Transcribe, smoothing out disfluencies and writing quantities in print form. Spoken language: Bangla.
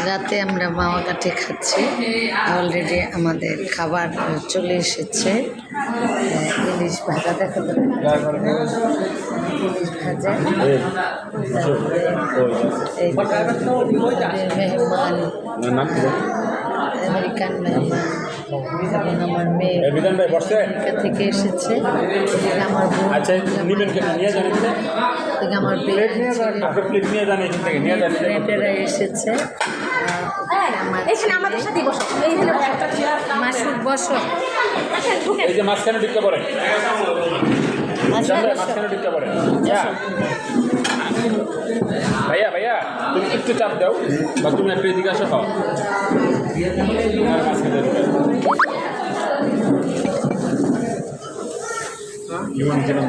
রাতে আমরা মাওয়া কাঠে খাচ্ছি। অলরেডি আমাদের খাবার চলে এসেছে। ইলিশ ভাজা দেখা ইলিশ ভাজা, মেহমান আমেরিকান মেহমান এবং আমার মেয়ে আমেরিকা থেকে এসেছে। আমার আমার ফ্রেন্ডেরা এসেছে। আমাদের সাথে বসো, মাসুদ বসো, এই যে মাঝখানে ঢুকতে পারে, মাঝখানে ঢুকতে পারে। ভাইয়া ভাইয়া তুমি একটু চাপ দাও, বা তুমি একটু এদিকে আসো। মাঝখানে